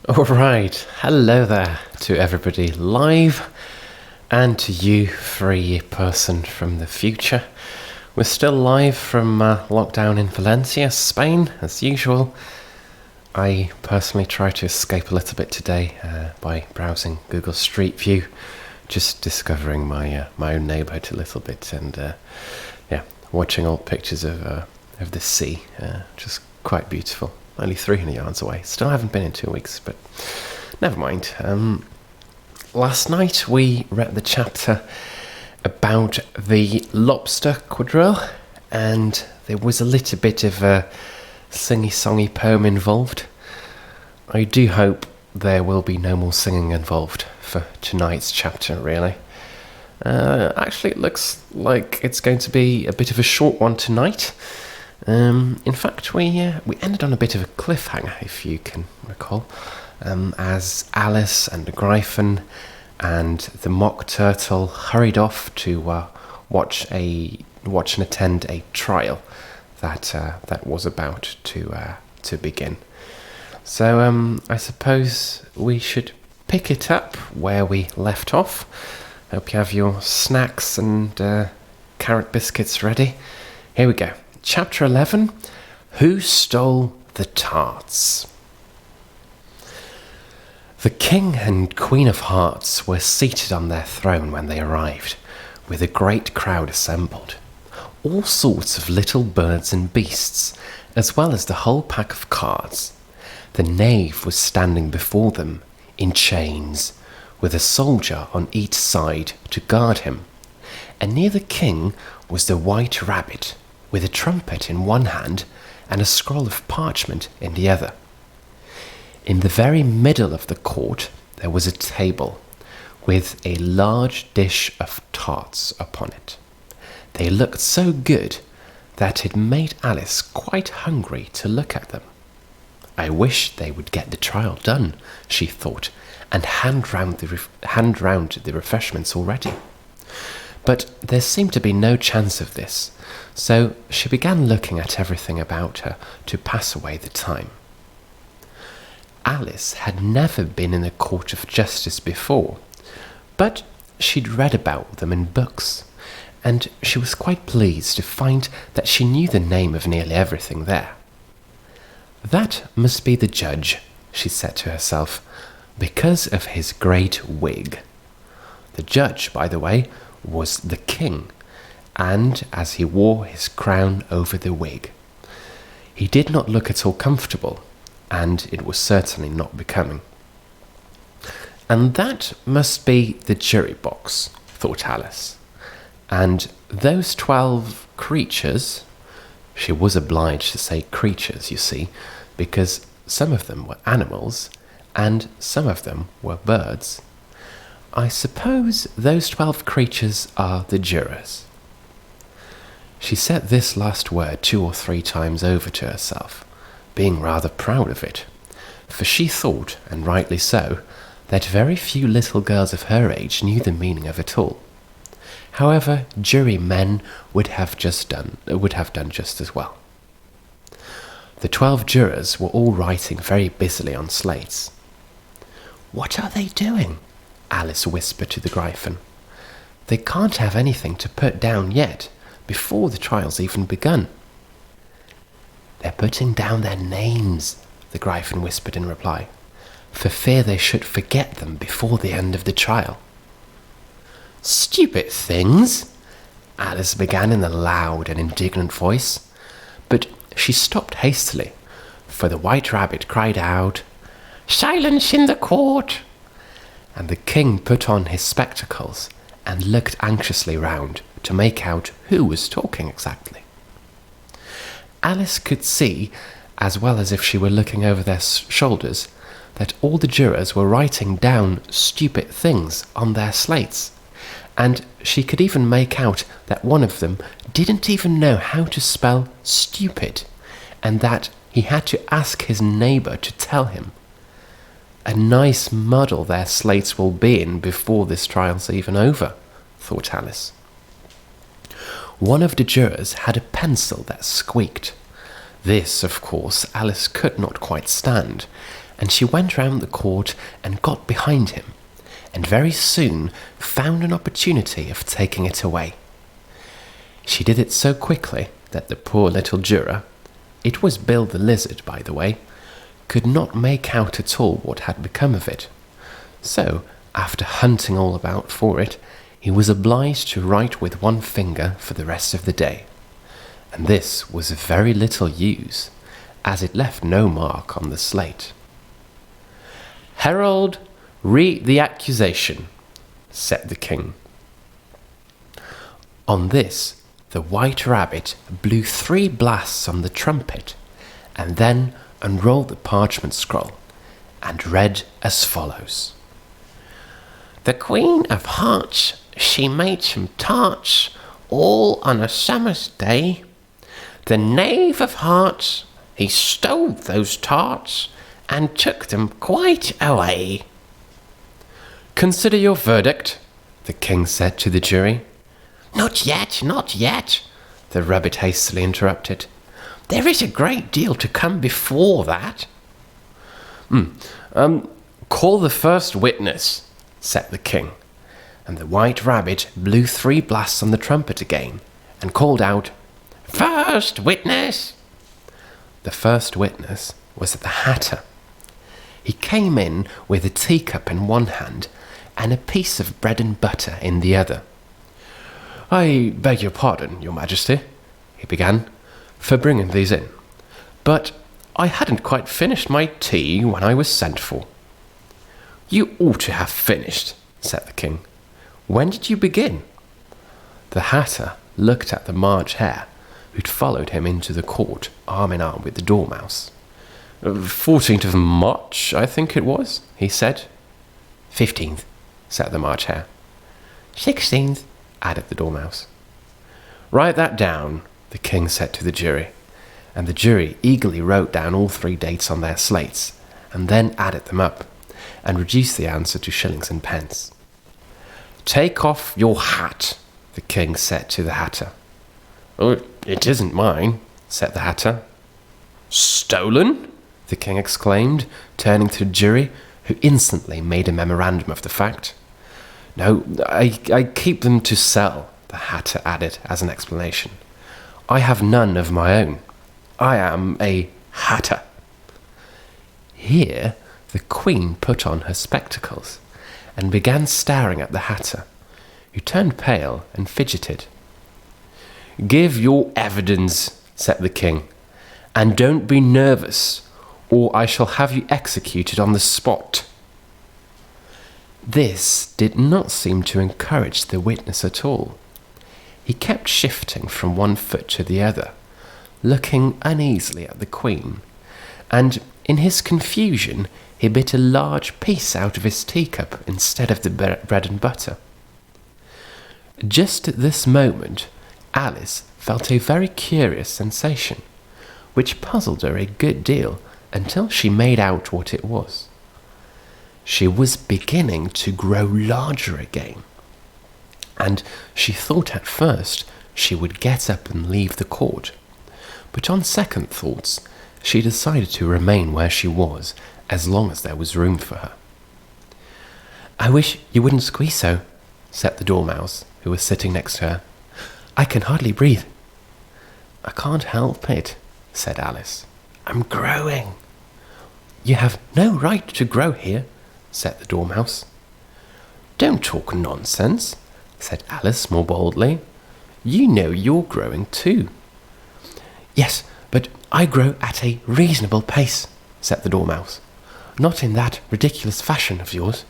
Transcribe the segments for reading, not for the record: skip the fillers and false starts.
Alright, hello there to everybody live and to you, free person from the future. We're still live from lockdown in Valencia, Spain, as usual. I personally try to escape a little bit today by browsing Google Street View, just discovering my own neighbourhood a little bit and watching old pictures of the sea, just quite beautiful. Only 300 yards away. Still haven't been in 2 weeks, but never mind. Last night we read the chapter about the lobster quadrille, and there was a little bit of a singy-songy poem involved. I do hope there will be no more singing involved for tonight's chapter, really. Actually, it looks like it's going to be a bit of a short one tonight. In fact, we ended on a bit of a cliffhanger, if you can recall, as Alice and the Gryphon and the Mock Turtle hurried off to watch and attend a trial that was about to begin. So I suppose we should pick it up where we left off. Hope you have your snacks and carrot biscuits ready. Here we go. Chapter 11, Who Stole the Tarts? The King and Queen of Hearts were seated on their throne when they arrived, with a great crowd assembled. All sorts of little birds and beasts, as well as the whole pack of cards. The knave was standing before them, in chains, with a soldier on each side to guard him. And near the king was the white rabbit, with a trumpet in one hand and a scroll of parchment in the other. In the very middle of the court there was a table, with a large dish of tarts upon it. They looked so good that it made Alice quite hungry to look at them. I wish they would get the trial done, she thought, and hand round the refreshments already. But there seemed to be no chance of this, so she began looking at everything about her to pass away the time. Alice had never been in a court of justice before, but she'd read about them in books, and she was quite pleased to find that she knew the name of nearly everything there. That must be the judge, she said to herself, because of his great wig. The judge, by the way, was the king, and as he wore his crown over the wig. He did not look at all comfortable, and it was certainly not becoming. And that must be the jury box, thought Alice. And those 12 creatures, she was obliged to say creatures, you see, because some of them were animals, and some of them were birds. I suppose those 12 creatures are the jurors. She said this last word 2 or 3 times over to herself, being rather proud of it, for she thought, and rightly so, that very few little girls of her age knew the meaning of it all. However, jurymen would have done just as well. The 12 jurors were all writing very busily on slates. "What are they doing?" Alice whispered to the Gryphon. "They can't have anything to put down yet, before the trial's even begun." "They're putting down their names," the Gryphon whispered in reply, "for fear they should forget them before the end of the trial." "Stupid things!" Alice began in a loud and indignant voice, but she stopped hastily, for the white rabbit cried out, "Silence in the court!" And the king put on his spectacles and looked anxiously round to make out who was talking exactly. Alice could see, as well as if she were looking over their shoulders, that all the jurors were writing down stupid things on their slates, and she could even make out that one of them didn't even know how to spell stupid, and that he had to ask his neighbour to tell him. A nice muddle their slates will be in before this trial's even over, thought Alice. One of the jurors had a pencil that squeaked. This, of course, Alice could not quite stand, and she went round the court and got behind him, and very soon found an opportunity of taking it away. She did it so quickly that the poor little juror, it was Bill the lizard, by the way, could not make out at all what had become of it. So, after hunting all about for it, he was obliged to write with one finger for the rest of the day. And this was of very little use, as it left no mark on the slate. "Herald, read the accusation," said the king. On this, the White Rabbit blew 3 blasts on the trumpet, and then unrolled the parchment scroll, and read as follows. "The Queen of Hearts, she made some tarts, all on a summer's day. The Knave of Hearts, he stole those tarts, and took them quite away." "Consider your verdict," the king said to the jury. "Not yet, not yet," the rabbit hastily interrupted. "There is a great deal to come before that." Call the first witness," said the king, and the White Rabbit blew 3 blasts on the trumpet again, and called out, "First witness!" The first witness was the Hatter. He came in with a teacup in one hand and a piece of bread and butter in the other. "I beg your pardon, your majesty," he began, "for bringing these in, but I hadn't quite finished my tea when I was sent for." "You ought to have finished," said the king. "When did you begin?" The Hatter looked at the March Hare, who'd followed him into the court, arm in arm with the Dormouse. 14th of March, I think it was," he said. 15th, said the March Hare. 16th, added the Dormouse. "Write that down," the king said to the jury, and the jury eagerly wrote down all 3 dates on their slates, and then added them up, and reduced the answer to shillings and pence. "Take off your hat," the king said to the Hatter. "Oh, it isn't mine," said the Hatter. "Stolen?" the king exclaimed, turning to the jury, who instantly made a memorandum of the fact. "No, I keep them to sell," the Hatter added as an explanation. "I have none of my own. I am a Hatter." Here the Queen put on her spectacles and began staring at the Hatter, who turned pale and fidgeted. "Give your evidence," said the king, "and don't be nervous, or I shall have you executed on the spot." This did not seem to encourage the witness at all. He kept shifting from one foot to the other, looking uneasily at the Queen, and in his confusion he bit a large piece out of his teacup instead of the bread and butter. Just at this moment, Alice felt a very curious sensation, which puzzled her a good deal until she made out what it was. She was beginning to grow larger again, and she thought at first she would get up and leave the court, but on second thoughts she decided to remain where she was as long as there was room for her. "I wish you wouldn't squeeze so," said the Dormouse, who was sitting next to her. "I can hardly breathe." "I can't help it," said Alice. "I'm growing." "You have no right to grow here," said the Dormouse. "Don't talk nonsense," said Alice more boldly. "You know you're growing too." "Yes, but I grow at a reasonable pace," said the Dormouse. "Not in that ridiculous fashion of yours."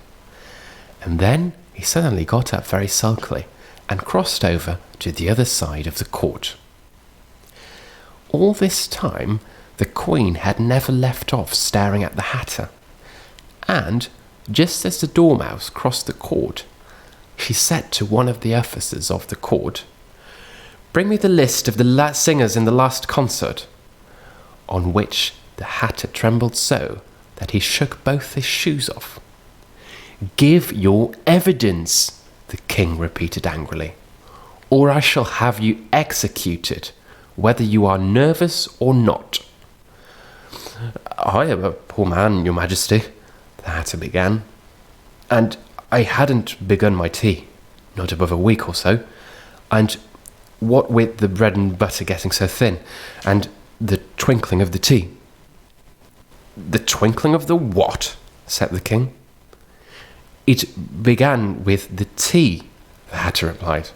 And then he suddenly got up very sulkily and crossed over to the other side of the court. All this time, the Queen had never left off staring at the Hatter, and just as the Dormouse crossed the court, she said to one of the officers of the court, "Bring me the list of the singers in the last concert," on which the Hatter trembled so that he shook both his shoes off. "Give your evidence," the king repeated angrily, "or I shall have you executed, whether you are nervous or not." "I am a poor man, your majesty," the Hatter began, "and I hadn't begun my tea, not above a week or so, and what with the bread and butter getting so thin, and the twinkling of the tea." "The twinkling of the what?" said the king. "It began with the tea," the Hatter replied.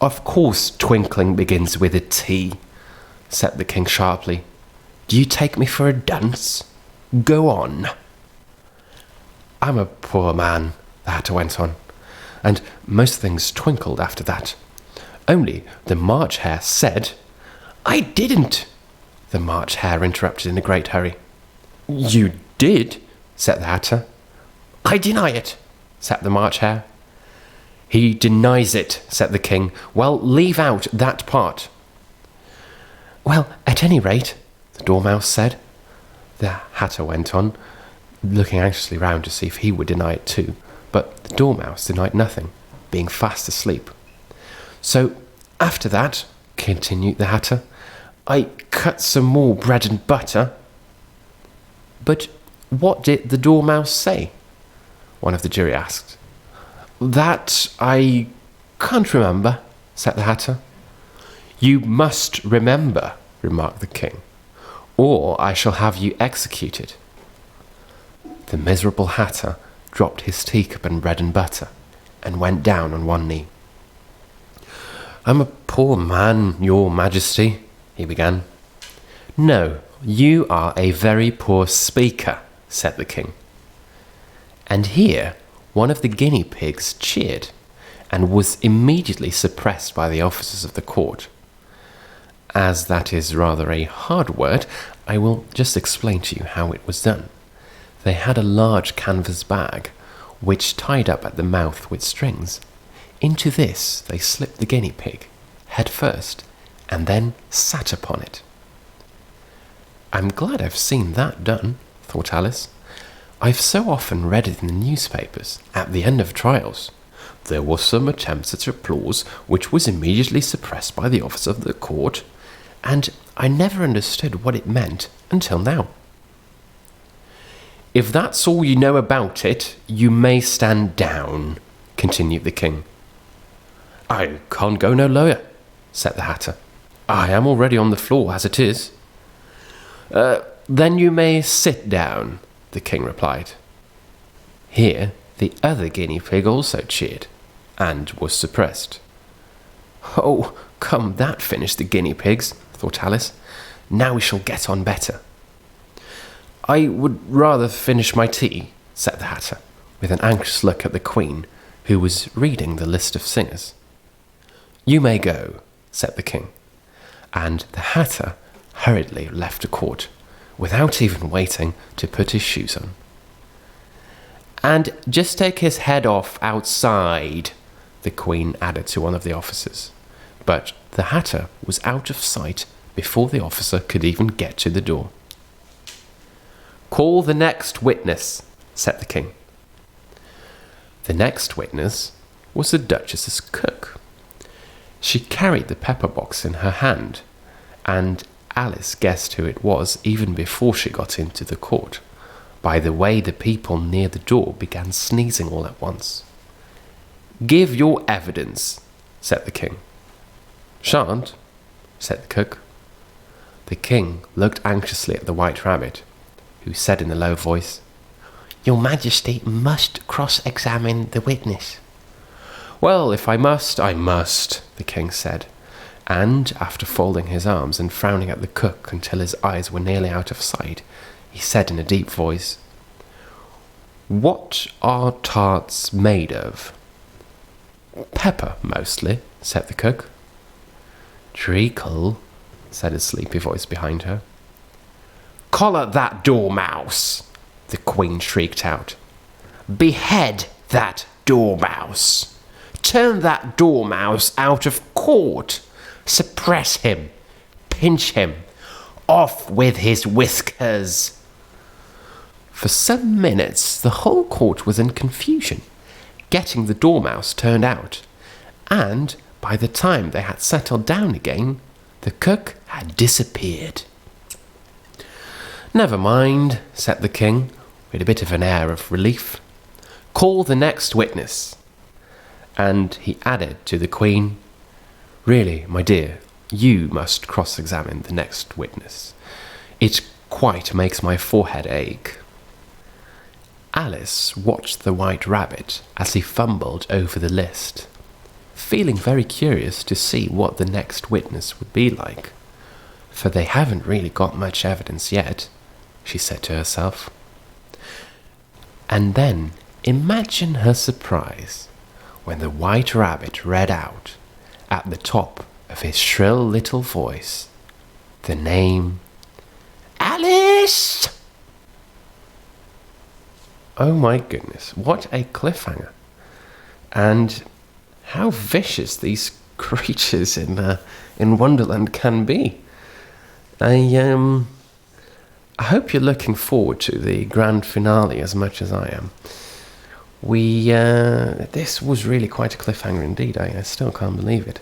"Of course twinkling begins with a T," said the king sharply. "Do you take me for a dunce? Go on." "I'm a poor man," the Hatter went on, "and most things twinkled after that. Only the March Hare said—" "I didn't," the March Hare interrupted in a great hurry. "You did," said the Hatter. "I deny it," said the March Hare. "He denies it," said the king. "Well, leave out that part." "Well, at any rate," the Dormouse said. The Hatter went on, looking anxiously round to see if he would deny it too, but the Dormouse denied nothing, being fast asleep. "So, after that," continued the Hatter, "I cut some more bread and butter." "But what did the Dormouse say?" one of the jury asked. "That I can't remember," said the Hatter. "You must remember," remarked the king, "or I shall have you executed." The miserable Hatter dropped his teacup and bread and butter, and went down on one knee. "I'm a poor man, your majesty," he began. "No, you are a very poor speaker," said the king. And here one of the guinea pigs cheered, and was immediately suppressed by the officers of the court. As that is rather a hard word, I will just explain to you how it was done. They had a large canvas bag, which tied up at the mouth with strings. Into this they slipped the guinea pig, head first, and then sat upon it. "I'm glad I've seen that done," thought Alice. "I've so often read it in the newspapers, at the end of trials. There was some attempts at applause, which was immediately suppressed by the officer of the court, and I never understood what it meant until now." "If that's all you know about it, you may stand down," continued the king. "I can't go no lower," said the Hatter. "I am already on the floor as it is." "Then you may sit down," the king replied. Here the other guinea pig also cheered, and was suppressed. "Oh, come, that finished the guinea pigs," thought Alice. "Now we shall get on better." "I would rather finish my tea," said the Hatter, with an anxious look at the Queen, who was reading the list of singers. "You may go," said the king, and the Hatter hurriedly left the court, without even waiting to put his shoes on. "And just take his head off outside," the Queen added to one of the officers. But the Hatter was out of sight before the officer could even get to the door. "Call the next witness," said the king. The next witness was the Duchess's cook. She carried the pepper box in her hand, and Alice guessed who it was even before she got into the court, by the way the people near the door began sneezing all at once. "Give your evidence," said the king. "Shan't," said the cook. The king looked anxiously at the White Rabbit, who said in a low voice, "Your Majesty must cross-examine the witness." "Well, if I must, I must," the king said, and after folding his arms and frowning at the cook until his eyes were nearly out of sight, he said in a deep voice, "What are tarts made of?" "Pepper, mostly," said the cook. "Treacle," said a sleepy voice behind her. "Collar that dormouse!" the Queen shrieked out. "Behead that dormouse! Turn that dormouse out of court! Suppress him! Pinch him! Off with his whiskers!" For some minutes the whole court was in confusion, getting the dormouse turned out, and by the time they had settled down again, the cook had disappeared. "Never mind," said the king, with a bit of an air of relief. "Call the next witness." And he added to the queen, "Really, my dear, you must cross-examine the next witness. It quite makes my forehead ache." Alice watched the White Rabbit as he fumbled over the list, feeling very curious to see what the next witness would be like. "For they haven't really got much evidence yet," she said to herself. And then imagine her surprise when the White Rabbit read out, at the top of his shrill little voice, the name Alice! Oh my goodness, what a cliffhanger. And how vicious these creatures in Wonderland can be. I hope you're looking forward to the grand finale as much as I am. This was really quite a cliffhanger indeed. I still can't believe it.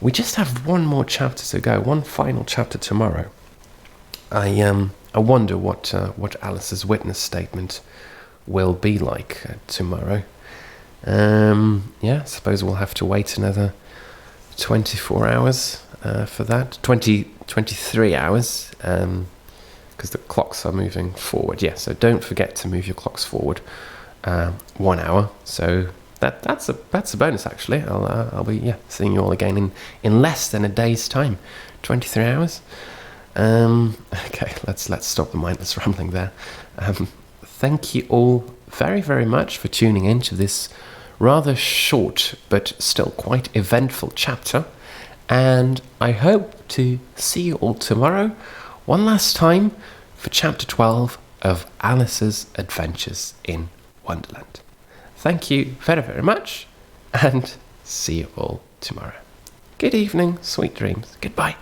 We just have one more chapter to go, one final chapter tomorrow. I wonder what Alice's witness statement will be like tomorrow. I suppose we'll have to wait another 24 hours for that. 23 hours, because the clocks are moving forward. Yeah, so don't forget to move your clocks forward 1 hour. So that's a bonus actually. I'll be seeing you all again in less than a day's time. 23 hours. Okay, let's stop the mindless rambling there. Thank you all very, very much for tuning in to this rather short but still quite eventful chapter, and I hope to see you all tomorrow one last time for chapter 12 of Alice's Adventures in Wonderland. Thank you very, very much, and see you all tomorrow. Good evening, sweet dreams. Goodbye.